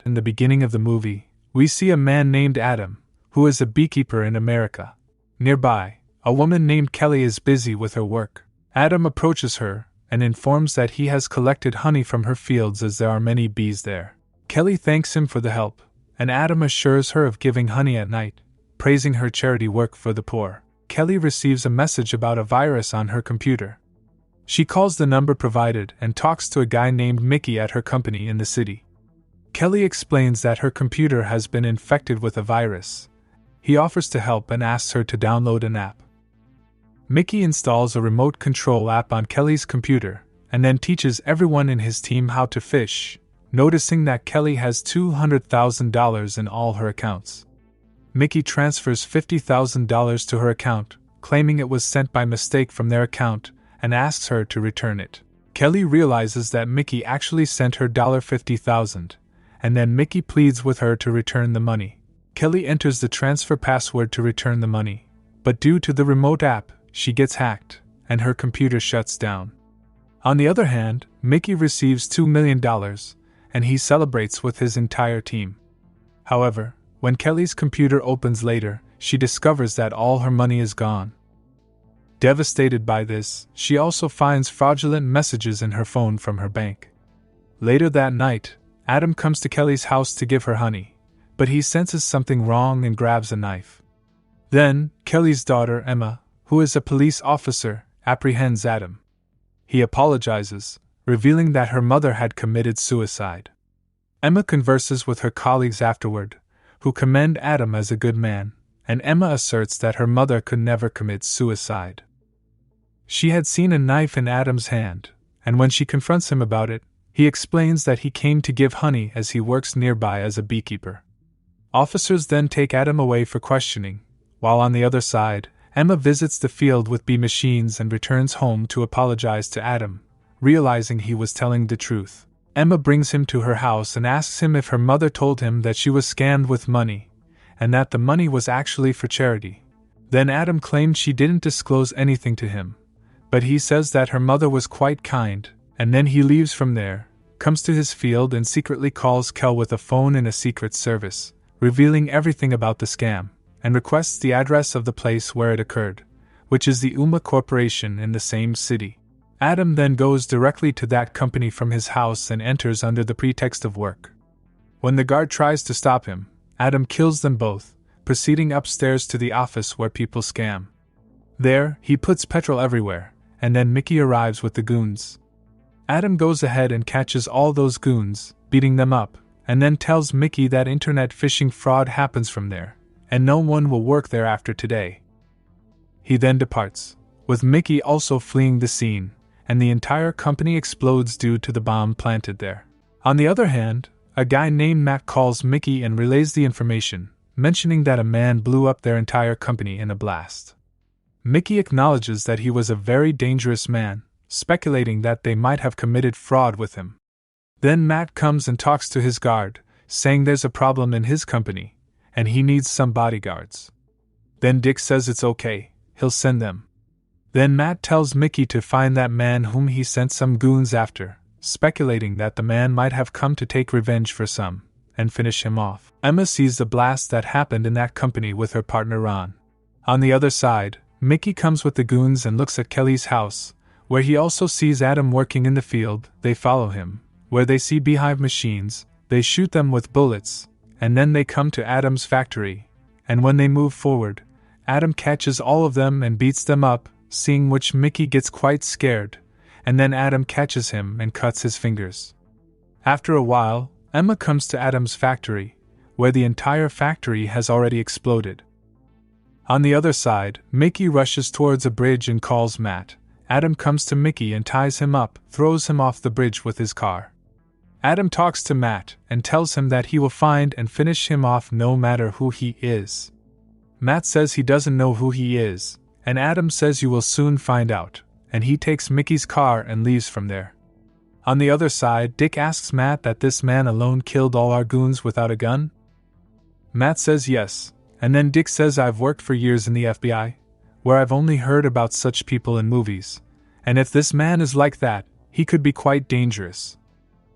in the beginning of the movie, we see a man named Adam, who is a beekeeper in America. Nearby, a woman named Kelly is busy with her work. Adam approaches her and informs that he has collected honey from her fields as there are many bees there. Kelly thanks him for the help, and Adam assures her of giving honey at night, praising her charity work for the poor. Kelly receives a message about a virus on her computer. She calls the number provided and talks to a guy named Mickey at her company in the city. Kelly explains that her computer has been infected with a virus. He offers to help and asks her to download an app. Mickey installs a remote control app on Kelly's computer and then teaches everyone in his team how to fish, noticing that Kelly has $200,000 in all her accounts. Mickey transfers $50,000 to her account, claiming it was sent by mistake from their account, and asks her to return it. Kelly realizes that Mickey actually sent her $50,000, and then Mickey pleads with her to return the money. Kelly enters the transfer password to return the money, but due to the remote app, she gets hacked, and her computer shuts down. On the other hand, Mickey receives $2 million, and he celebrates with his entire team. However, when Kelly's computer opens later, she discovers that all her money is gone. Devastated by this, she also finds fraudulent messages in her phone from her bank. Later that night, Adam comes to Kelly's house to give her honey, but he senses something wrong and grabs a knife. Then, Kelly's daughter, Emma, who is a police officer, apprehends Adam. He apologizes, revealing that her mother had committed suicide. Emma converses with her colleagues afterward, who commend Adam as a good man, and Emma asserts that her mother could never commit suicide. She had seen a knife in Adam's hand, and when she confronts him about it, he explains that he came to give honey as he works nearby as a beekeeper. Officers then take Adam away for questioning, while on the other side, Emma visits the field with bee machines and returns home to apologize to Adam, realizing he was telling the truth. Emma brings him to her house and asks him if her mother told him that she was scammed with money, and that the money was actually for charity. Then Adam claimed she didn't disclose anything to him, but he says that her mother was quite kind, and then he leaves from there, comes to his field and secretly calls Kel with a phone in a secret service, revealing everything about the scam, and requests the address of the place where it occurred, which is the UMA Corporation in the same city. Adam then goes directly to that company from his house and enters under the pretext of work. When the guard tries to stop him, Adam kills them both, proceeding upstairs to the office where people scam. There, he puts petrol everywhere, and then Mickey arrives with the goons. Adam goes ahead and catches all those goons, beating them up, and then tells Mickey that internet phishing fraud happens from there, and no one will work there after today. He then departs, with Mickey also fleeing the scene, and the entire company explodes due to the bomb planted there. On the other hand, a guy named Matt calls Mickey and relays the information, mentioning that a man blew up their entire company in a blast. Mickey acknowledges that he was a very dangerous man, speculating that they might have committed fraud with him. Then Matt comes and talks to his guard, saying there's a problem in his company, and he needs some bodyguards. Then Dick says it's okay, he'll send them. Then Matt tells Mickey to find that man whom he sent some goons after, speculating that the man might have come to take revenge for some, and finish him off. Emma sees the blast that happened in that company with her partner Ron. On the other side, Mickey comes with the goons and looks at Kelly's house, where he also sees Adam working in the field. They follow him, where they see beehive machines, they shoot them with bullets, and then they come to Adam's factory, and when they move forward, Adam catches all of them and beats them up, seeing which Mickey gets quite scared, and then Adam catches him and cuts his fingers. After a while, Emma comes to Adam's factory, where the entire factory has already exploded. On the other side, Mickey rushes towards a bridge and calls Matt. Adam comes to Mickey and ties him up, throws him off the bridge with his car. Adam talks to Matt and tells him that he will find and finish him off no matter who he is. Matt says he doesn't know who he is, and Adam says you will soon find out, and he takes Mickey's car and leaves from there. On the other side, Dick asks Matt that this man alone killed all our goons without a gun? Matt says yes. And then Dick says I've worked for years in the FBI, where I've only heard about such people in movies, and if this man is like that, he could be quite dangerous.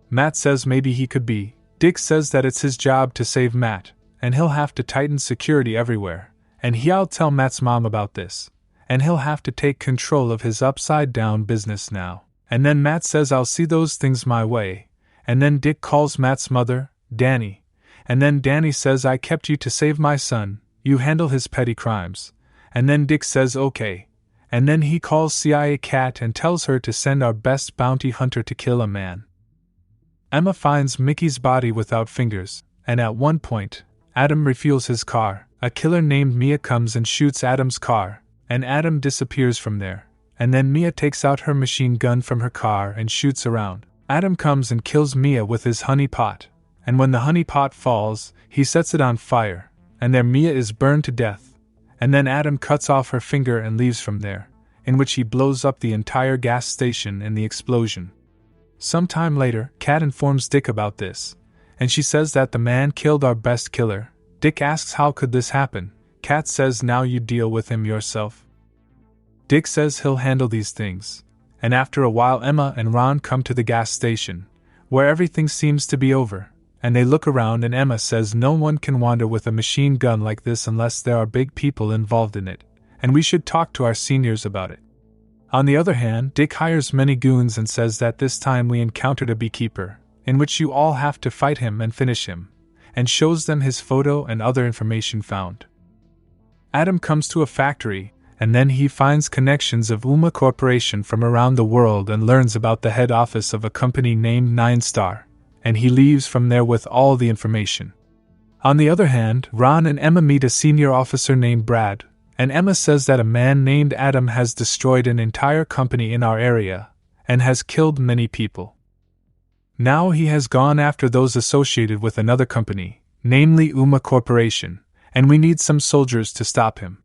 Matt says maybe he could be. Dick says that it's his job to save Matt, and he'll have to tighten security everywhere, and he'll tell Matt's mom about this, and he'll have to take control of his upside-down business now. And then Matt says I'll see those things my way, and then Dick calls Matt's mother, Danny, and then Danny says I kept you to save my son, you handle his petty crimes, and then Dick says okay, and then he calls CIA Cat and tells her to send our best bounty hunter to kill a man. Emma finds Mickey's body without fingers, and at one point, Adam refuels his car. A killer named Mia comes and shoots Adam's car, and Adam disappears from there, and then Mia takes out her machine gun from her car and shoots around. Adam comes and kills Mia with his honey pot, and when the honey pot falls, he sets it on fire, and there Mia is burned to death, and then Adam cuts off her finger and leaves from there, in which he blows up the entire gas station in the explosion. Sometime later, Kat informs Dick about this, and she says that the man killed our best killer. Dick asks how could this happen. Kat says now you deal with him yourself. Dick says he'll handle these things, and after a while Emma and Ron come to the gas station, where everything seems to be over, and they look around and Emma says no one can wander with a machine gun like this unless there are big people involved in it, and we should talk to our seniors about it. On the other hand, Dick hires many goons and says that this time we encountered a beekeeper, in which you all have to fight him and finish him, and shows them his photo and other information found. Adam comes to a factory, and then he finds connections of UMA Corporation from around the world and learns about the head office of a company named 9-Star, and he leaves from there with all the information. On the other hand, Ron and Emma meet a senior officer named Brad, and Emma says that a man named Adam has destroyed an entire company in our area, and has killed many people. Now he has gone after those associated with another company, namely UMA Corporation, and we need some soldiers to stop him.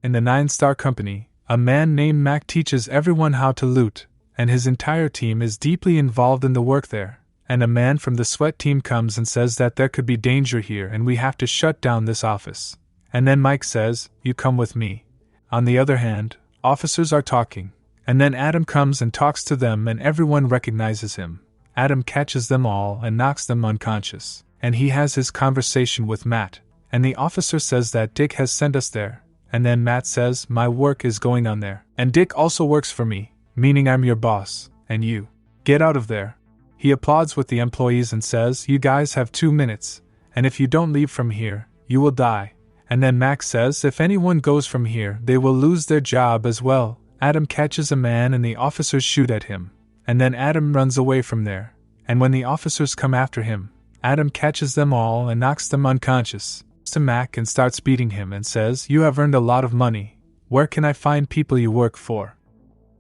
In the 9-Star company, a man named Mac teaches everyone how to loot, and his entire team is deeply involved in the work there, and a man from the SWAT team comes and says that there could be danger here and we have to shut down this office. And then Mike says, you come with me. On the other hand, officers are talking, and then Adam comes and talks to them and everyone recognizes him. Adam catches them all and knocks them unconscious, and he has his conversation with Matt, and the officer says that Dick has sent us there, and then Matt says, my work is going on there, and Dick also works for me, meaning I'm your boss, and you. Get out of there. He applauds with the employees and says, you guys have 2 minutes, and if you don't leave from here, you will die. And then Max says if anyone goes from here, they will lose their job as well. Adam catches a man and the officers shoot at him, and then Adam runs away from there, and when the officers come after him, Adam catches them all and knocks them unconscious. To Mac and starts beating him and says, you have earned a lot of money, where can I find people you work for?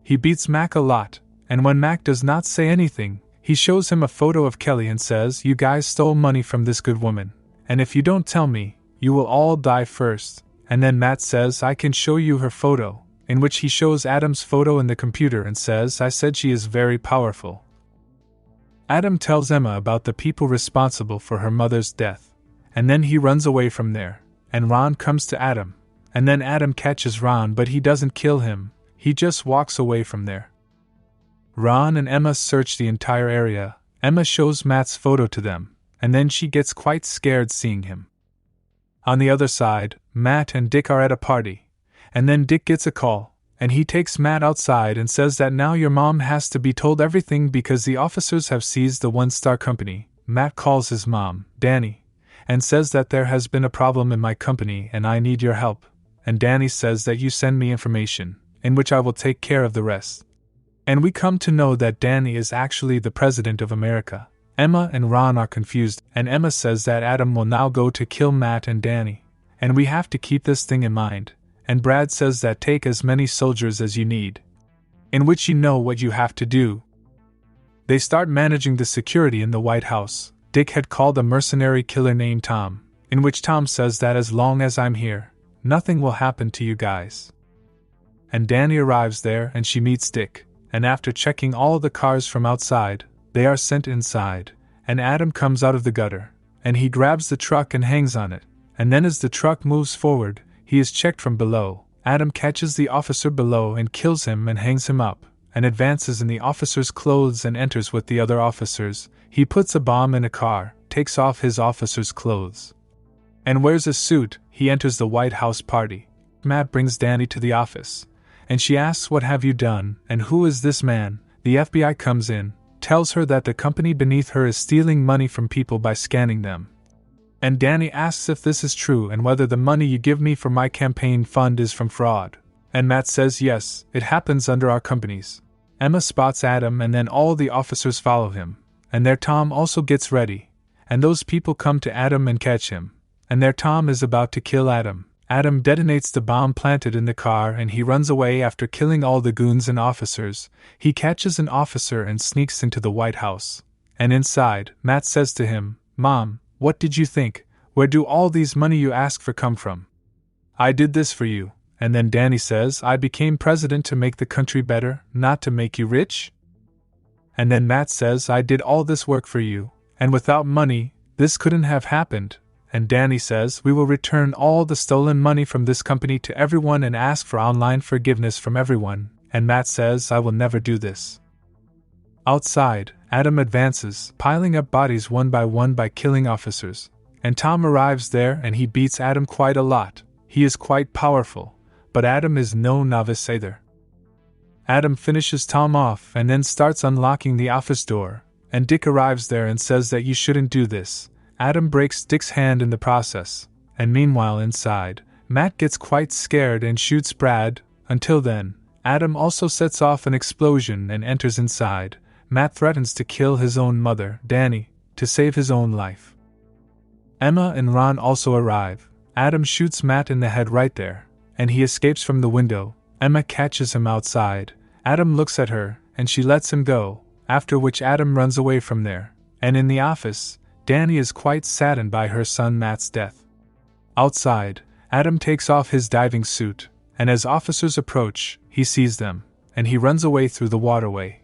He beats Mac a lot, and when Mac does not say anything, he shows him a photo of Kelly and says, you guys stole money from this good woman, and if you don't tell me, you will all die first. And then Matt says I can show you her photo, in which he shows Adam's photo in the computer and says I said she is very powerful. Adam tells Emma about the people responsible for her mother's death, and then he runs away from there, and Ron comes to Adam, and then Adam catches Ron but he doesn't kill him, he just walks away from there. Ron and Emma search the entire area. Emma shows Matt's photo to them, and then she gets quite scared seeing him. On the other side, Matt and Dick are at a party, and then Dick gets a call, and he takes Matt outside and says that now your mom has to be told everything because the officers have seized the 1-Star company. Matt calls his mom, Danny, and says that there has been a problem in my company and I need your help, and Danny says that you send me information, in which I will take care of the rest. And we come to know that Danny is actually the President of America. Emma and Ron are confused, and Emma says that Adam will now go to kill Matt and Danny, and we have to keep this thing in mind, and Brad says that take as many soldiers as you need, in which you know what you have to do. They start managing the security in the White House. Dick had called a mercenary killer named Tom, in which Tom says that as long as I'm here, nothing will happen to you guys. And Danny arrives there and she meets Dick, and after checking all the cars from outside, they are sent inside, and Adam comes out of the gutter, and he grabs the truck and hangs on it, and then as the truck moves forward, he is checked from below. Adam catches the officer below and kills him and hangs him up, and advances in the officer's clothes and enters with the other officers. He puts a bomb in a car, takes off his officer's clothes and wears a suit. He enters the White House party. Matt brings Danny to the office, and she asks, "What have you done, and who is this man?" The FBI comes in, tells her that the company beneath her is stealing money from people by scanning them. And Danny asks if this is true and whether the money you give me for my campaign fund is from fraud. And Matt says yes, it happens under our companies. Emma spots Adam, and then all the officers follow him. And their Tom also gets ready. And those people come to Adam and catch him. And their Tom is about to kill Adam. Adam detonates the bomb planted in the car and he runs away after killing all the goons and officers. He catches an officer and sneaks into the White House. And inside, Matt says to him, "Mom, what did you think? Where do all these money you ask for come from? I did this for you." And then Danny says, "I became president to make the country better, not to make you rich." And then Matt says, "I did all this work for you, and without money, this couldn't have happened." And Danny says, "We will return all the stolen money from this company to everyone and ask for online forgiveness from everyone." And Matt says, "I will never do this." Outside, Adam advances, piling up bodies one by killing officers. And Tom arrives there and he beats Adam quite a lot. He is quite powerful, but Adam is no novice either. Adam finishes Tom off and then starts unlocking the office door, and Dick arrives there and says that you shouldn't do this. Adam breaks Dick's hand in the process, and meanwhile inside, Matt gets quite scared and shoots Brad. Until then, Adam also sets off an explosion and enters inside. Matt threatens to kill his own mother, Danny, to save his own life. Emma and Ron also arrive. Adam shoots Matt in the head right there, and he escapes from the window. Emma catches him outside. Adam looks at her, and she lets him go, after which Adam runs away from there. And in the office, Danny is quite saddened by her son Matt's death. Outside, Adam takes off his diving suit, and as officers approach, he sees them, and he runs away through the waterway.